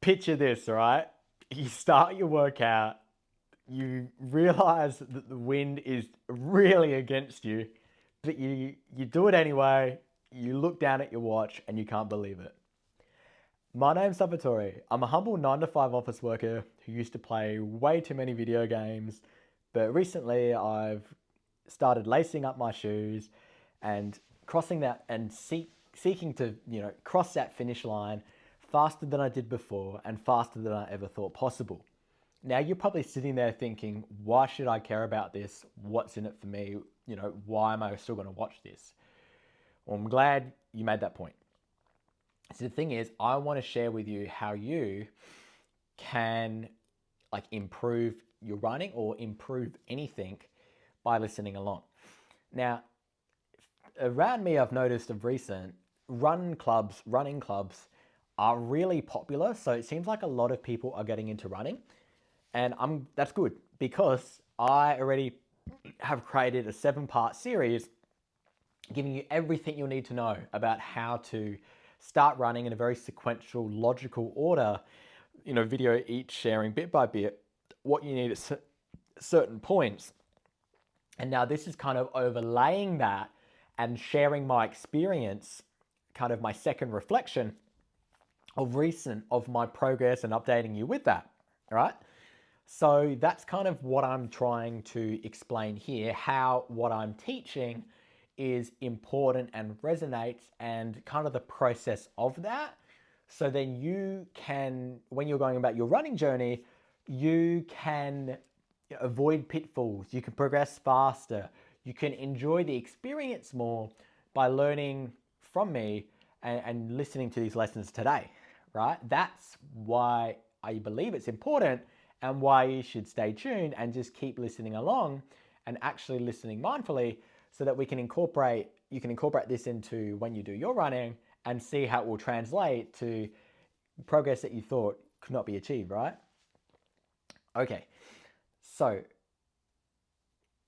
Picture this, right? You start your workout, you realize that the wind is really against you, but you do it anyway. You look down at your watch and you can't believe it. My name's Salvatore. I'm a humble 9 to 5 office worker who used to play way too many video games, but recently I've started lacing up my shoes and crossing that and seeking to, cross that finish line faster than I did before and faster than I ever thought possible. Now you're probably sitting there thinking, why should I care about this? What's in it for me? Why am I still going to watch this? Well, I'm glad you made that point. So the thing is, I want to share with you how you can improve your running or improve anything by listening along. Now, around me, I've noticed of recent, running clubs are really popular. So it seems like a lot of people are getting into running, and that's good because I already have created a 7-part series giving you everything you'll need to know about how to start running in a very sequential, logical order. Video each sharing bit by bit what you need at certain points. And now this is kind of overlaying that and sharing my experience, kind of my second reflection of my progress and updating you with that. All right. So that's kind of what I'm trying to explain here, how what I'm teaching is important and resonates and kind of the process of that. So then you can, when you're going about your running journey, you can avoid pitfalls, you can progress faster, you can enjoy the experience more by learning from me and listening to these lessons today, right? That's why I believe it's important and why you should stay tuned and just keep listening along and actually listening mindfully so that you can incorporate this into when you do your running and see how it will translate to progress that you thought could not be achieved, right? Okay, so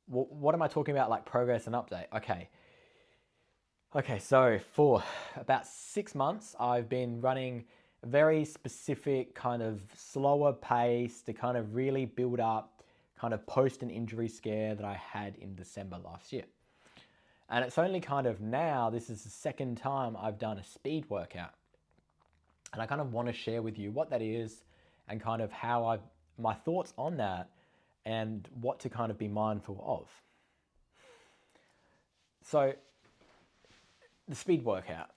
what am I talking about, like progress and update? Okay, so for about 6 months, I've been running a very specific kind of slower pace to kind of really build up kind of post an injury scare that I had in December last year. And it's only kind of now, this is the second time I've done a speed workout. And I kind of want to share with you what that is and kind of how my thoughts on that and what to kind of be mindful of. So the speed workout,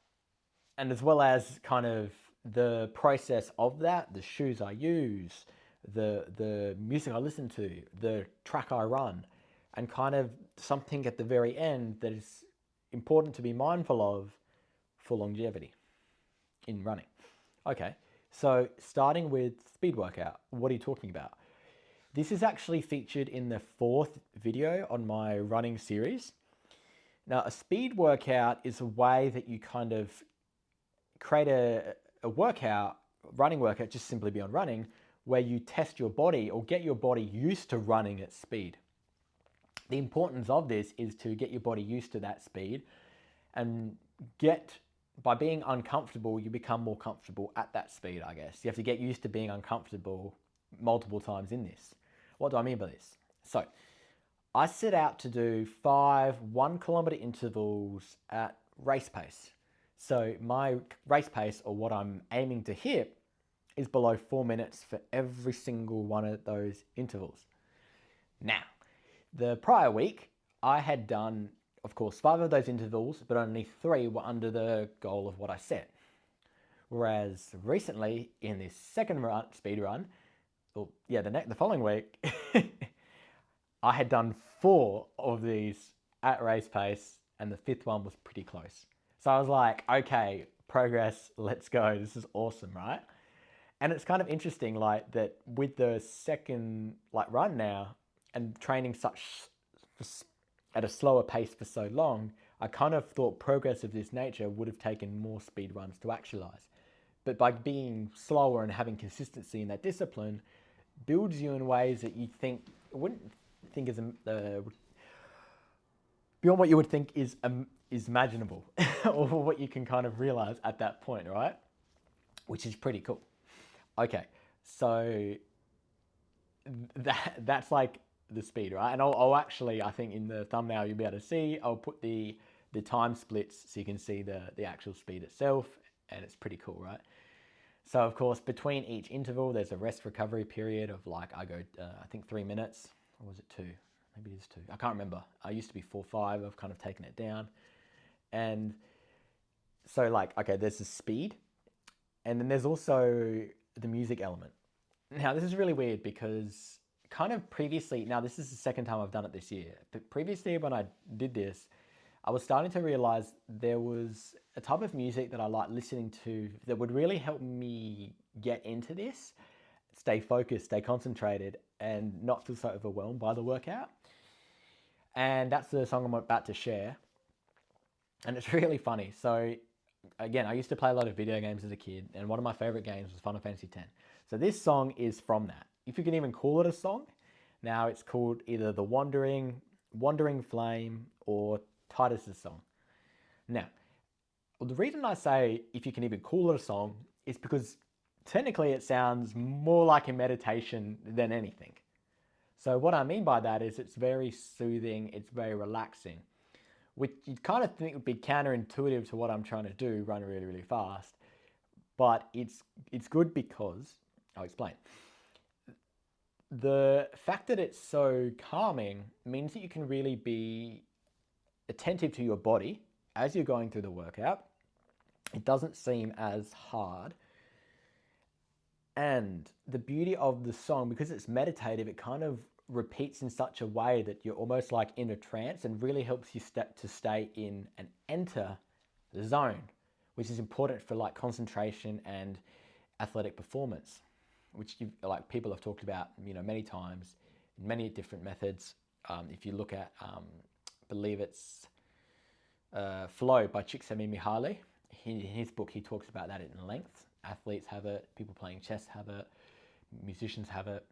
and as well as kind of the process of that, the shoes I use, the music I listen to, the track I run, and kind of something at the very end that is important to be mindful of for longevity in running. Okay, so starting with speed workout, what are you talking about? This is actually featured in the 4th video on my running series. Now, a speed workout is a way that you kind of create a running workout, just simply beyond running, where you test your body or get your body used to running at speed. The importance of this is to get your body used to that speed and by being uncomfortable, you become more comfortable at that speed, I guess. You have to get used to being uncomfortable multiple times in this. What do I mean by this? So I set out to do 5 1-kilometer intervals at race pace. So my race pace, or what I'm aiming to hit, is below 4 minutes for every single one of those intervals. Now, the prior week, I had done, of course, 5 of those intervals, but only 3 were under the goal of what I set. Whereas recently, in this second speed run, the following week, I had done 4 of these at race pace, and the 5th one was pretty close. So I was like, okay, progress, let's go. This is awesome, right? And it's kind of interesting, like that with the second run now and training at a slower pace for so long, I kind of thought progress of this nature would have taken more speed runs to actualize. But by being slower and having consistency in that discipline, builds you in ways that you wouldn't think is beyond what you would think is imaginable or what you can kind of realize at that point, right? Which is pretty cool. Okay, so that's like the speed, right? And I'll actually, I think in the thumbnail you'll be able to see, I'll put the time splits so you can see the actual speed itself, and it's pretty cool, right? So of course, between each interval, there's a rest recovery period of like, I go, I think 3 minutes, or was it 2? Maybe it is 2. I can't remember. I used to be 4, 5. I've kind of taken it down. And so like, okay, there's the speed, and then there's also the music element. Now, this is really weird because kind of previously, now this is the second time I've done it this year, but previously when I did this, I was starting to realize there was a type of music that I like listening to that would really help me get into this, stay focused, stay concentrated, and not feel so overwhelmed by the workout. And that's the song I'm about to share. And it's really funny. So, again, I used to play a lot of video games as a kid, and one of my favorite games was Final Fantasy X. So, this song is from that. If you can even call it a song, now it's called either The Wandering Flame, or Titus's Song. Now, well, the reason I say if you can even call it a song is because technically it sounds more like a meditation than anything. So, what I mean by that is it's very soothing, it's very relaxing, which you'd kind of think would be counterintuitive to what I'm trying to do, run really, really fast. But it's good because, I'll explain. The fact that it's so calming means that you can really be attentive to your body as you're going through the workout. It doesn't seem as hard. And the beauty of the song, because it's meditative, it kind of repeats in such a way that you're almost like in a trance, and really helps you to stay in and enter the zone, which is important for like concentration and athletic performance, which like people have talked about, many times in many different methods. If you look at, believe it's Flow by Csikszentmihalyi, in his book he talks about that in length. Athletes have it, people playing chess have it, musicians have it.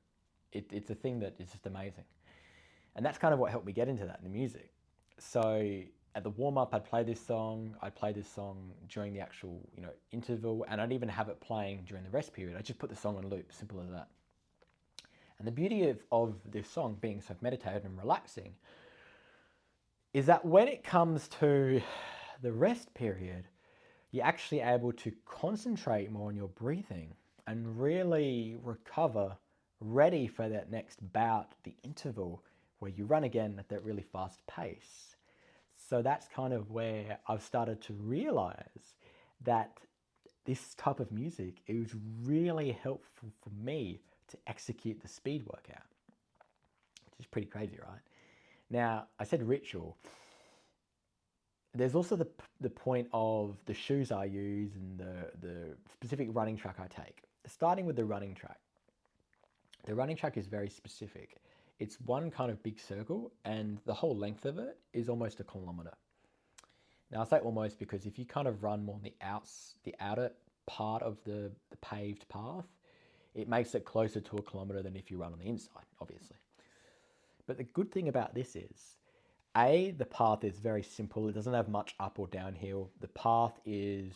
It's a thing that is just amazing. And that's kind of what helped me get into that in the music. So at the warm-up, I'd play this song during the actual, interval, and I'd even have it playing during the rest period. I just put the song on loop, simple as that. And the beauty of this song being so meditative and relaxing is that when it comes to the rest period, you're actually able to concentrate more on your breathing and really recover, ready for that next bout, the interval, where you run again at that really fast pace. So that's kind of where I've started to realize that this type of music is really helpful for me to execute the speed workout, which is pretty crazy, right? Now, I said ritual. There's also the point of the shoes I use and the specific running track I take. Starting with the running track. The running track is very specific. It's one kind of big circle, and the whole length of it is almost a kilometer. Now, I say almost because if you kind of run more on the outer part of the paved path, it makes it closer to a kilometer than if you run on the inside, obviously. But the good thing about this is, the path is very simple. It doesn't have much up or downhill. The path is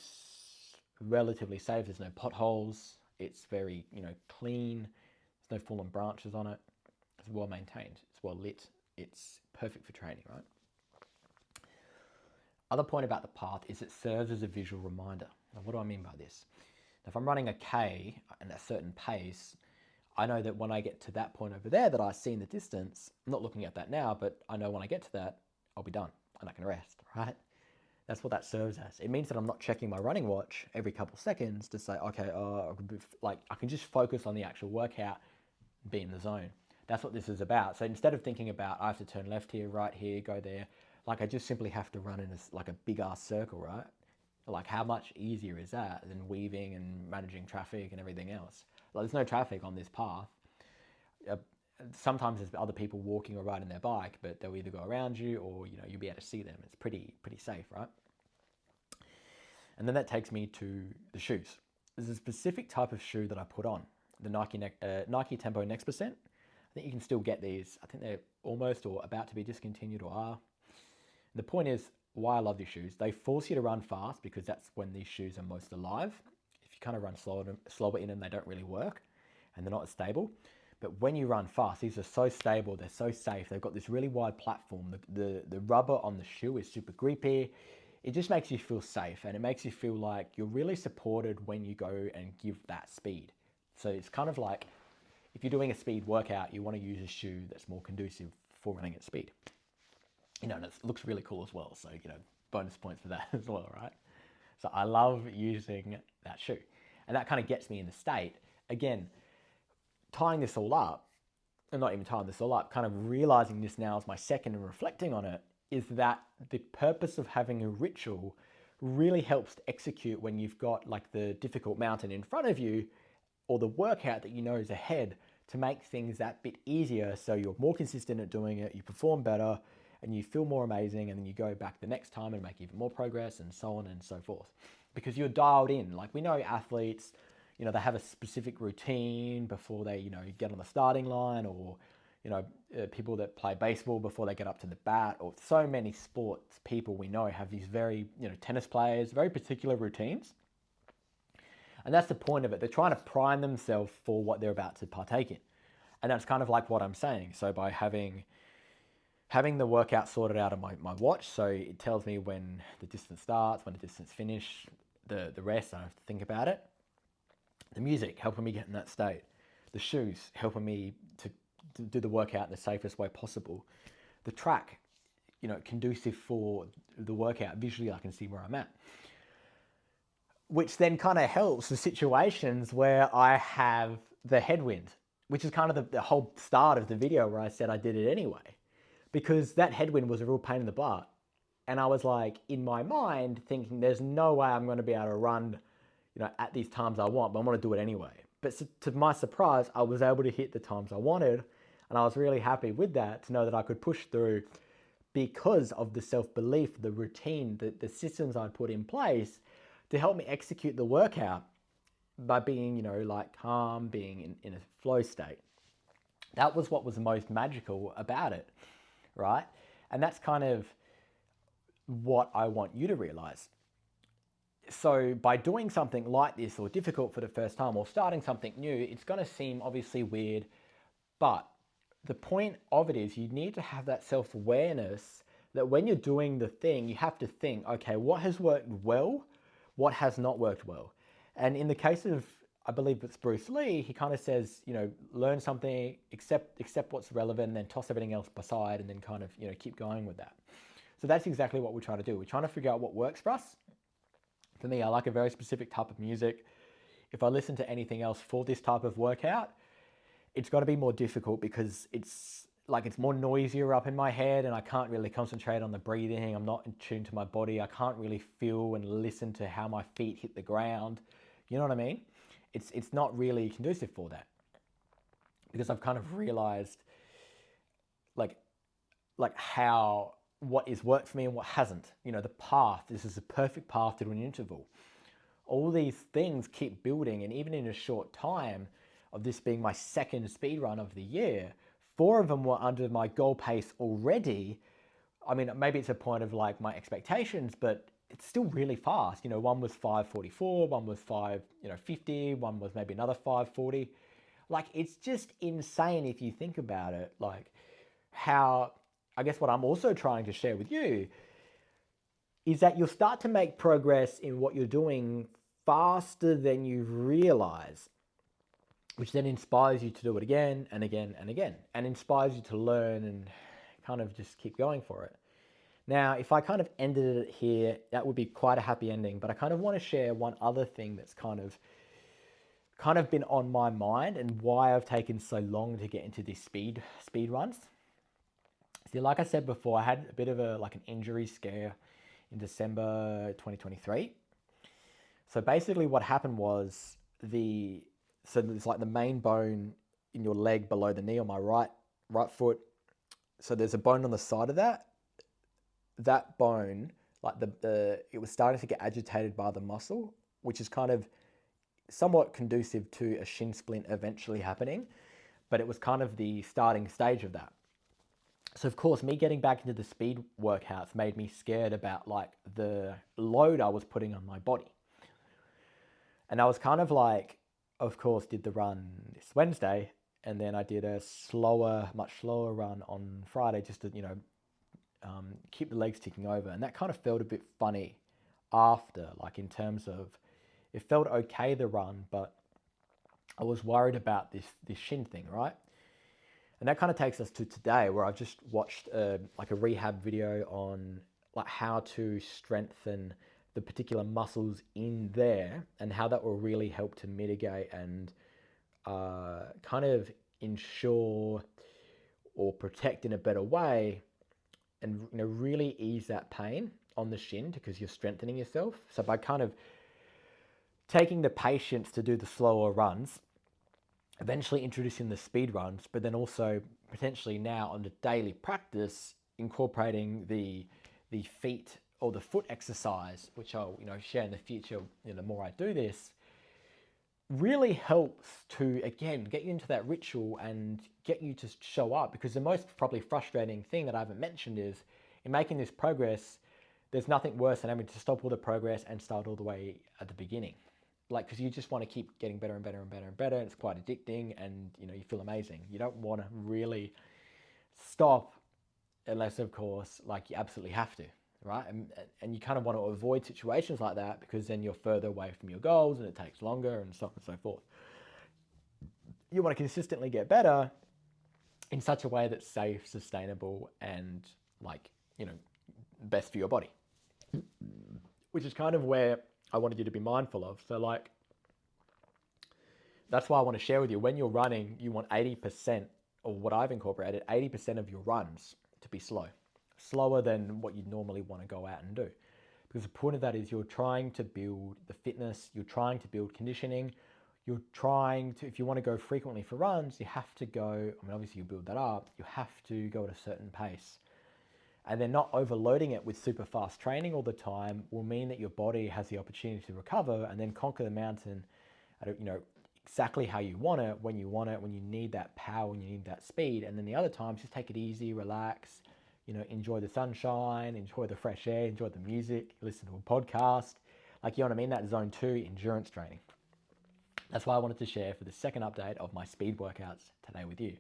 relatively safe. There's no potholes. It's very, clean. There's no fallen branches on it. It's well maintained. It's well lit. It's perfect for training, right? Other point about the path is it serves as a visual reminder. Now, what do I mean by this? Now, if I'm running a K at a certain pace, I know that when I get to that point over there that I see in the distance, I'm not looking at that now, but I know when I get to that, I'll be done and I can rest, right? That's what that serves as. It means that I'm not checking my running watch every couple seconds to say, okay, I can just focus on the actual workout, be in the zone. That's what this is about. So instead of thinking about, I have to turn left here, right here, go there, like I just simply have to run in like a big ass circle, right? Like how much easier is that than weaving and managing traffic and everything else? Like there's no traffic on this path. Sometimes there's other people walking or riding their bike, but they'll either go around you or you'll be able to see them. It's pretty safe, right? And then that takes me to the shoes. There's a specific type of shoe that I put on, the Nike Tempo Next Percent. I think you can still get these. I think they're almost or about to be discontinued or are. And the point is why I love these shoes. They force you to run fast because that's when these shoes are most alive. you kind of run slower in them, they don't really work and they're not as stable. But when you run fast, these are so stable, they're so safe. They've got this really wide platform. The rubber on the shoe is super grippy. It just makes you feel safe, and it makes you feel like you're really supported when you go and give that speed. So it's kind of like if you're doing a speed workout, you want to use a shoe that's more conducive for running at speed. And it looks really cool as well. So, bonus points for that as well, right? So I love using that shoe. And that kind of gets me in the state. Again, tying this all up, and not even tying this all up, kind of realizing this now as my second and reflecting on it, is that the purpose of having a ritual really helps to execute when you've got like the difficult mountain in front of you or the workout that you know is ahead, to make things that bit easier so you're more consistent at doing it, you perform better, and you feel more amazing, and then you go back the next time and make even more progress, and so on and so forth. Because you're dialed in. Like, we know athletes, they have a specific routine before they, get on the starting line, or, people that play baseball before they get up to the bat, or so many sports people we know have these very, tennis players, very particular routines. And that's the point of it. They're trying to prime themselves for what they're about to partake in. And that's kind of like what I'm saying. So by having the workout sorted out on my watch, so it tells me when the distance starts, when the distance finishes, the rest, I don't have to think about it. The music helping me get in that state. The shoes helping me to do the workout in the safest way possible. The track, conducive for the workout. Visually, I can see where I'm at. Which then kind of helps the situations where I have the headwind, which is kind of the whole start of the video where I said I did it anyway. Because that headwind was a real pain in the butt. And I was like, in my mind, thinking there's no way I'm going to be able to run, at these times I want, but I'm going to do it anyway. But to my surprise, I was able to hit the times I wanted. And I was really happy with that, to know that I could push through because of the self-belief, the routine, the systems I'd put in place to help me execute the workout by being, calm, being in a flow state. That was what was most magical about it, right? And that's kind of what I want you to realize. So by doing something like this, or difficult for the first time, or starting something new, it's going to seem obviously weird, but the point of it is you need to have that self-awareness that when you're doing the thing, you have to think, okay, what has worked well? What has not worked well? And in the case of, I believe it's Bruce Lee, he kind of says, learn something, accept what's relevant, and then toss everything else aside, and then kind of, keep going with that. So that's exactly what we're trying to do. We're trying to figure out what works for us. For me, I like a very specific type of music. If I listen to anything else for this type of workout, it's got to be more difficult because it's more noisier up in my head, and I can't really concentrate on the breathing. I'm not in tune to my body. I can't really feel and listen to how my feet hit the ground. You know what I mean? It's not really conducive for that, because I've kind of realized like how what is worked for me and what hasn't. The path. This is a perfect path to an interval. All these things keep building, and even in a short time of this being my second speed run of the year, 4 of them were under my goal pace already. I mean, maybe it's a point of like my expectations, but it's still really fast. One was 5:44, one was 5:50, one was maybe another 5:40. Like, it's just insane if you think about it. Like, how, I guess what I'm also trying to share with you is that you'll start to make progress in what you're doing faster than you realize, which then inspires you to do it again and again and again, and inspires you to learn and kind of just keep going for it. Now, if I kind of ended it here, that would be quite a happy ending, but I kind of want to share one other thing that's kind of been on my mind, and why I've taken so long to get into these speed runs. See, like I said before, I had a bit of an injury scare in December 2023. So basically what happened was so there's like the main bone in your leg below the knee on my right foot. So there's a bone on the side of that. That bone, it was starting to get agitated by the muscle, which is kind of somewhat conducive to a shin splint eventually happening, but it was kind of the starting stage of that. So of course, me getting back into the speed workouts made me scared about the load I was putting on my body. And I was kind of like, of course, did the run this Wednesday, and then I did a much slower run on Friday just to, keep the legs ticking over. And that kind of felt a bit funny after, like in terms of, it felt okay the run, but I was worried about this shin thing, right? And that kind of takes us to today, where I've just watched like a rehab video on like how to strengthen the particular muscles in there, and how that will really help to mitigate and kind of ensure or protect in a better way, and really ease that pain on the shin because you're strengthening yourself. So by kind of taking the patience to do the slower runs, eventually introducing the speed runs, but then also potentially now on the daily practice incorporating the feet or the foot exercise, which I'll share in the future. The more I do this, really helps to again get you into that ritual and get you to show up. Because the most probably frustrating thing that I haven't mentioned is, in making this progress, there's nothing worse than having to stop all the progress and start all the way at the beginning. Like, because you just want to keep getting better and better and better and better, and it's quite addicting, and you feel amazing. You don't want to really stop unless, of course, like you absolutely have to, right? And you kind of want to avoid situations like that, because then you're further away from your goals and it takes longer and so on and so forth. You want to consistently get better in such a way that's safe, sustainable, and like, best for your body, which is kind of where I wanted you to be mindful of. So like, that's why I want to share with you, when you're running, you want 80%, or what I've incorporated, 80% of your runs to be slower than what you'd normally want to go out and do. Because the point of that is, you're trying to build the fitness, you're trying to build conditioning, you're trying to, if you want to go frequently for runs, you have to go, obviously you build that up, you have to go at a certain pace. And then not overloading it with super fast training all the time will mean that your body has the opportunity to recover and then conquer the mountain at exactly how you want it, when you need that power, when you need that speed. And then the other times, just take it easy, relax, enjoy the sunshine, enjoy the fresh air, enjoy the music, listen to a podcast, like, that zone 2 endurance training. That's why I wanted to share for the second update of my speed workouts today with you,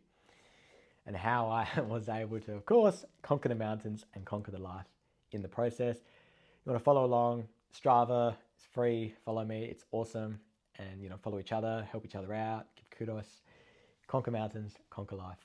and how I was able to, of course, conquer the mountains and conquer the life in the process. You want to follow along, Strava, it's free, follow me, it's awesome. And follow each other, help each other out, give kudos, conquer mountains, conquer life.